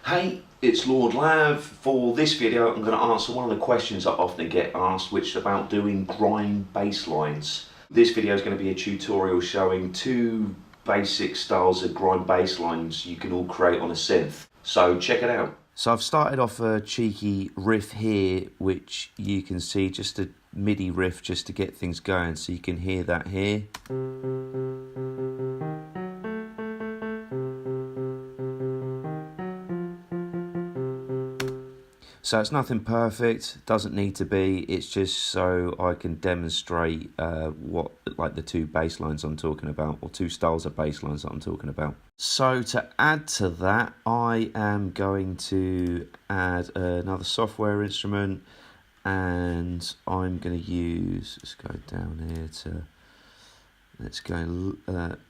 Hey, it's Lord Lav. For this video, I'm going to answer one of the questions I often get asked, which is about doing grime bass lines. This video is going to be a tutorial showing two basic styles of grime bass lines you can all create on a synth. So check it out. So I've started off a cheeky riff here, which you can see, just a MIDI riff just to get things going, so you can hear that here. So it's nothing perfect, doesn't need to be, it's just so I can demonstrate what like the two bass lines I'm talking about, or two styles of bass lines that I'm talking about. So to add to that, I am going to add another software instrument, and I'm going to use, let's go down here to, let's go,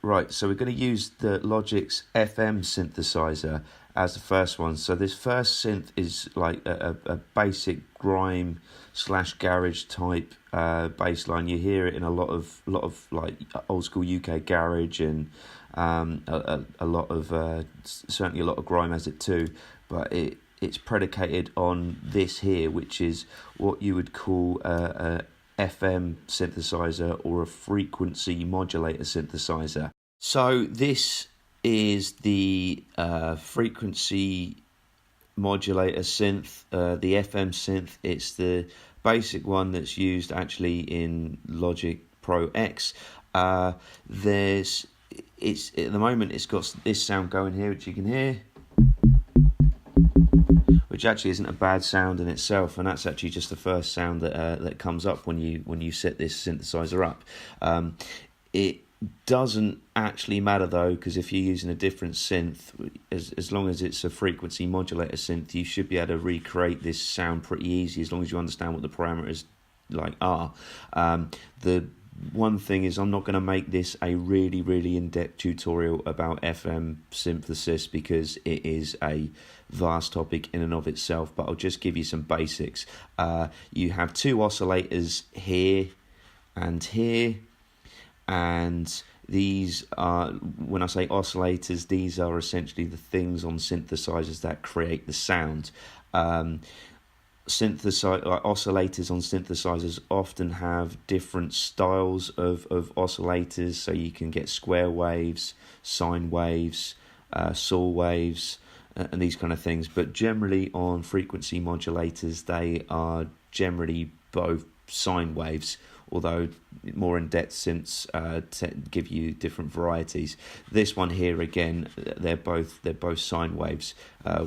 right, so we're going to use the Logic's FM synthesizer as the first one. So this first synth is like a basic grime / garage type bass line. You hear it in a lot of like old school UK garage, and a lot of certainly a lot of grime has it too, but it's predicated on this here, which is what you would call a FM synthesizer or a frequency modulator synthesizer. So this is the frequency modulator synth, the FM synth. It's the basic one that's used actually in Logic Pro X. It's at the moment it's got this sound going here, which you can hear, which actually isn't a bad sound in itself, and that's actually just the first sound that comes up when you set this synthesizer up. It doesn't actually matter though, because if you're using a different synth, as long as it's a frequency modulator synth, you should be able to recreate this sound pretty easy, as long as you understand what the parameters are. The one thing is, I'm not going to make this a really in-depth tutorial about FM synthesis, because it is a vast topic in and of itself, but I'll just give you some basics. You have two oscillators here and here, and these are, when I say oscillators, these are essentially the things on synthesizers that create the sound. Oscillators on synthesizers often have different styles of oscillators, so you can get square waves, sine waves, saw waves, and these kind of things. But generally on frequency modulators, they are generally both sine waves, although more in-depth synths give you different varieties. This one here, again, they're both sine waves,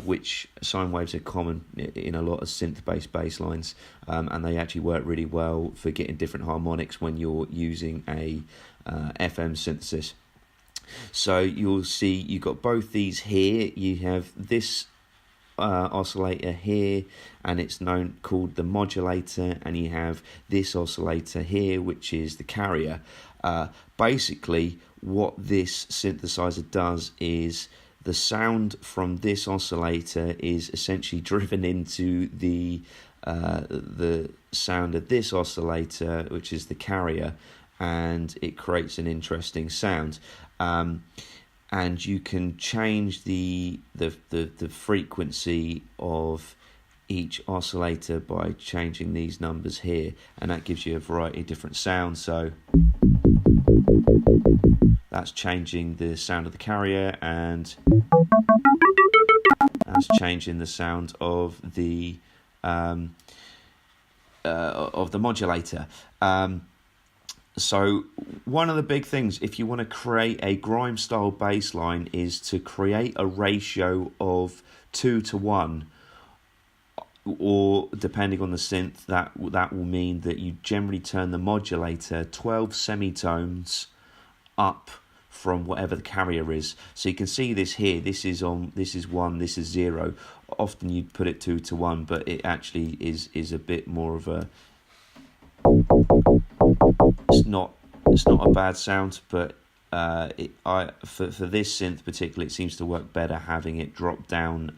which sine waves are common in a lot of synth-based bass lines, and they actually work really well for getting different harmonics when you're using a FM synthesis. So you'll see you've got both these here. You have this oscillator here, and it's called the modulator, and you have this oscillator here, which is the carrier. Basically what this synthesizer does is the sound from this oscillator is essentially driven into the sound of this oscillator, which is the carrier, and it creates an interesting sound. And you can change the frequency of each oscillator by changing these numbers here, and that gives you a variety of different sounds. So that's changing the sound of the carrier, and that's changing the sound of the modulator. So one of the big things, if you want to create a grime style bass line, is to create a ratio of 2:1, or depending on the synth, that will mean that you generally turn the modulator 12 semitones up from whatever the carrier is. So you can see this here, this is 1, this is 0. Often you'd put it 2:1, but it actually is a bit more of a, it's not a bad sound, but for this synth particularly, it seems to work better having it drop down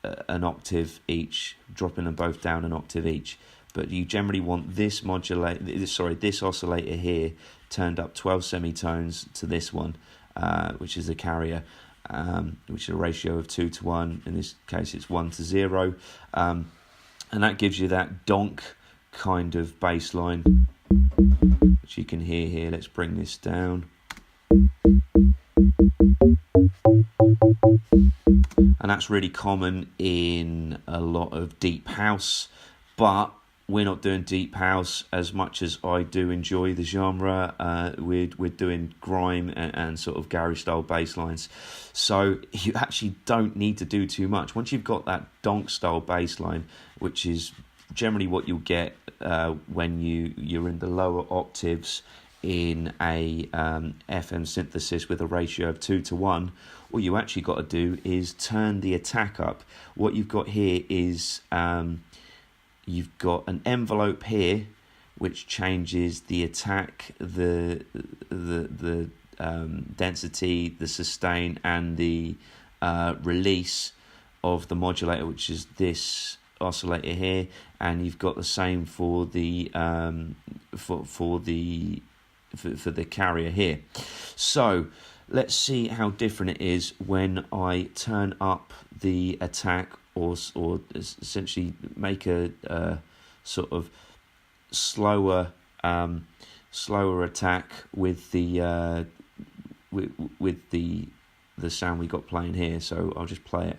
an octave each, dropping them both down an octave each. But you generally want this oscillator here turned up 12 semitones to this one, which is the carrier, which is a ratio of 2 to 1. In this case, it's 1 to 0. And that gives you that donk kind of bass line, which you can hear here. Let's bring this down. And that's really common in a lot of deep house, but we're not doing deep house as much as I do enjoy the genre. We're doing grime and sort of garage style bass lines, so you actually don't need to do too much. Once you've got that donk style bass line, which is generally what you'll get when you're in the lower octaves in a FM synthesis with a ratio of 2 to 1, all you actually got to do is turn the attack up. What you've got here is you've got an envelope here which changes the attack, the density, the sustain, and the release of the modulator, which is this oscillator here, and you've got the same for the for the carrier here. So let's see how different it is when I turn up the attack, or essentially make a sort of slower attack with the with the sound we got playing here. So I'll just play it.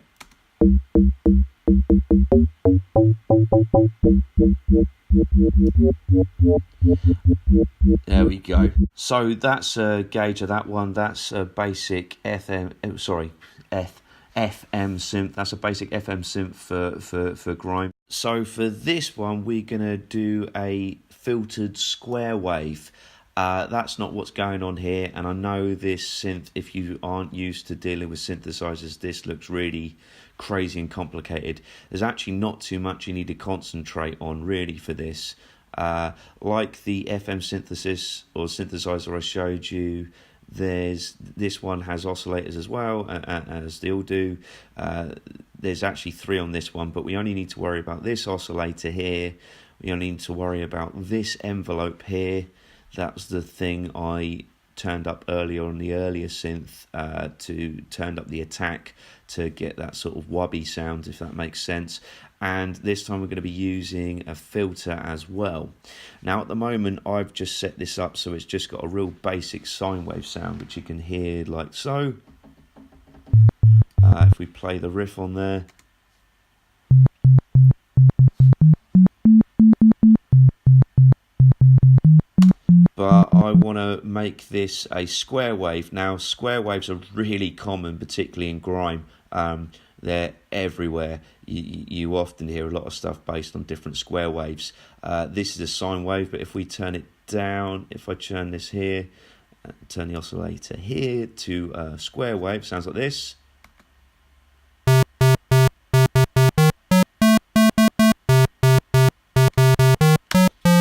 There we go. So that's a gauge of that one. That's a basic FM synth. That's a basic FM synth for grime. So for this one, we're gonna do a filtered square wave. That's not what's going on here, and I know this synth, if you aren't used to dealing with synthesizers, this looks really crazy and complicated. There's actually not too much you need to concentrate on really for this. Like the FM synthesis or synthesizer I showed you, this one has oscillators as well, as they all do. There's actually 3 on this one, but we only need to worry about this oscillator here. We only need to worry about this envelope here. That was the thing I turned up earlier on the earlier synth to turn up the attack to get that sort of wubby sound, if that makes sense. And this time we're going to be using a filter as well. Now at the moment I've just set this up so it's just got a real basic sine wave sound, which you can hear like so. If we play the riff on there, but I want to make this a square wave. Now square waves are really common, particularly in grime. They're everywhere. You often hear a lot of stuff based on different square waves. This is a sine wave, but if we turn it down, if I turn this here, turn the oscillator here to a square wave, sounds like this.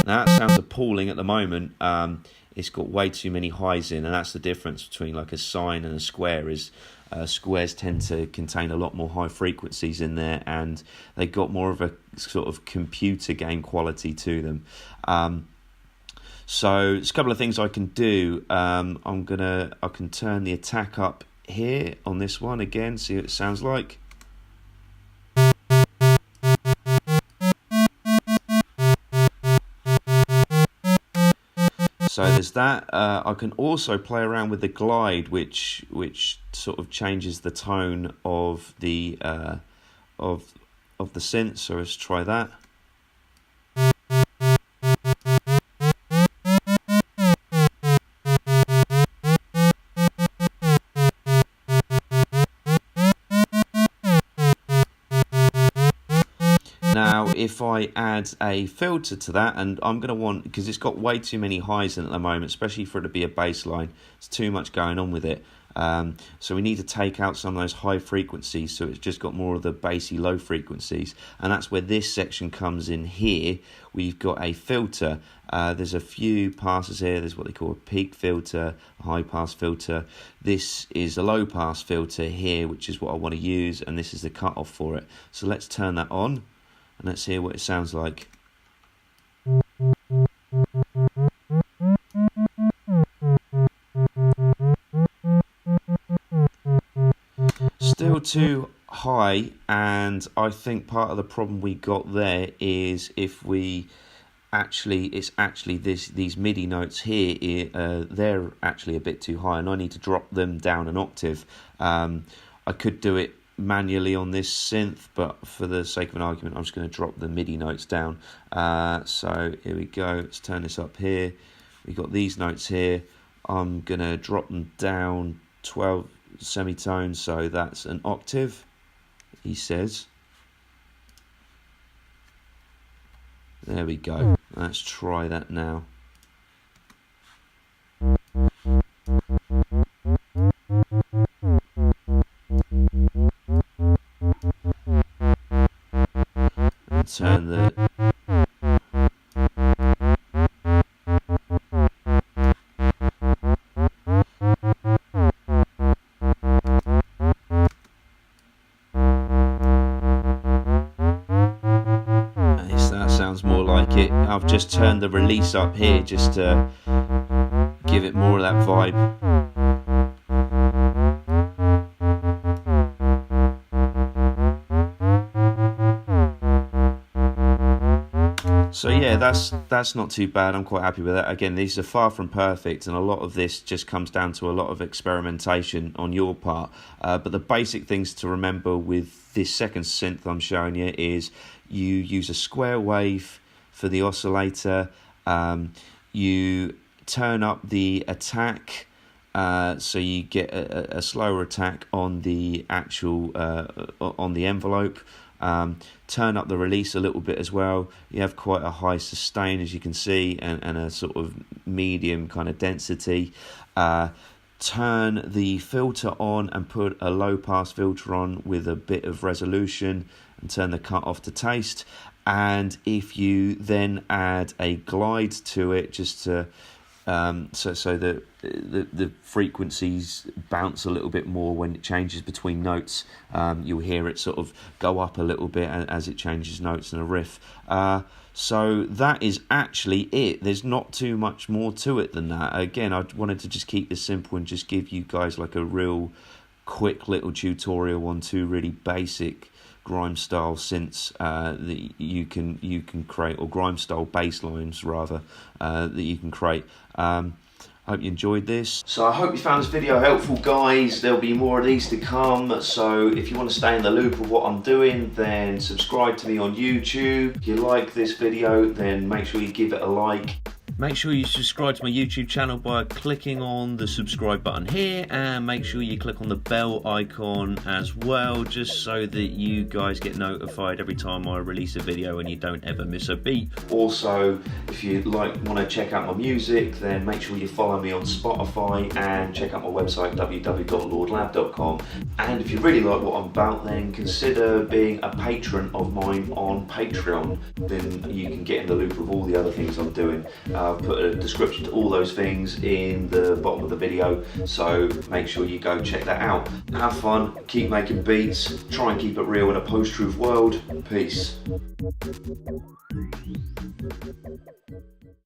Now that sounds appalling at the moment. It's got way too many highs in, and that's the difference between like a sine and a square. Is squares tend to contain a lot more high frequencies in there, and they got more of a sort of computer game quality to them. So there's a couple of things I can do. I can turn the attack up here on this one again, see what it sounds like. So there's that. I can also play around with the glide, which sort of changes the tone of the of the synth. So let's try that. Now, if I add a filter to that, and I'm going to want, because it's got way too many highs in it at the moment, especially for it to be a bass line, there's too much going on with it. So we need to take out some of those high frequencies, so it's just got more of the bassy low frequencies, and that's where this section comes in here. We've got a filter. There's a few passes here. There's what they call a peak filter, a high pass filter. This is a low pass filter here, which is what I want to use, and this is the cutoff for it. So let's turn that on, and let's hear what it sounds like. little too high, and I think part of the problem we got there is if we it's actually these MIDI notes here, they're actually a bit too high, and I need to drop them down an octave. I could do it manually on this synth, but for the sake of an argument, I'm just going to drop the MIDI notes down. So here we go. Let's turn this up here. We got these notes here. I'm going to drop them down 12 semitones, so that's an octave, he says. There we go. Let's try that now. And turn the more like it. I've just turned the release up here just to give it more of that vibe. So yeah, that's not too bad. I'm quite happy with that. Again, these are far from perfect, and a lot of this just comes down to a lot of experimentation on your part. But the basic things to remember with this second synth I'm showing you is you use a square wave for the oscillator. You turn up the attack, so you get a slower attack on the actual on the envelope. Turn up the release a little bit as well. You have quite a high sustain, as you can see, and a sort of medium kind of density. Turn the filter on and put a low pass filter on with a bit of resolution, and turn the cut off to taste. And if you then add a glide to it, just to so that the frequencies bounce a little bit more when it changes between notes, you'll hear it sort of go up a little bit as it changes notes in a riff. So that is actually it. There's not too much more to it than that. Again, I wanted to just keep this simple and just give you guys like a real quick little tutorial on two really basic grime style synths that you can create, or grime style bass lines rather, that you can create. I hope you enjoyed this. So I hope you found this video helpful, guys. There'll be more of these to come, so if you want to stay in the loop of what I'm doing, then subscribe to me on YouTube. If you like this video, then make sure you give it a like. Make sure you subscribe to my YouTube channel by clicking on the subscribe button here, and make sure you click on the bell icon as well, just so that you guys get notified every time I release a video and you don't ever miss a beat. Also, if you want to check out my music, then make sure you follow me on Spotify and check out my website www.lordlab.com. And if you really like what I'm about, then consider being a patron of mine on Patreon. Then you can get in the loop of all the other things I'm doing. I've put a description to all those things in the bottom of the video, so make sure you go check that out. Have fun, keep making beats, try and keep it real in a post-truth world. Peace.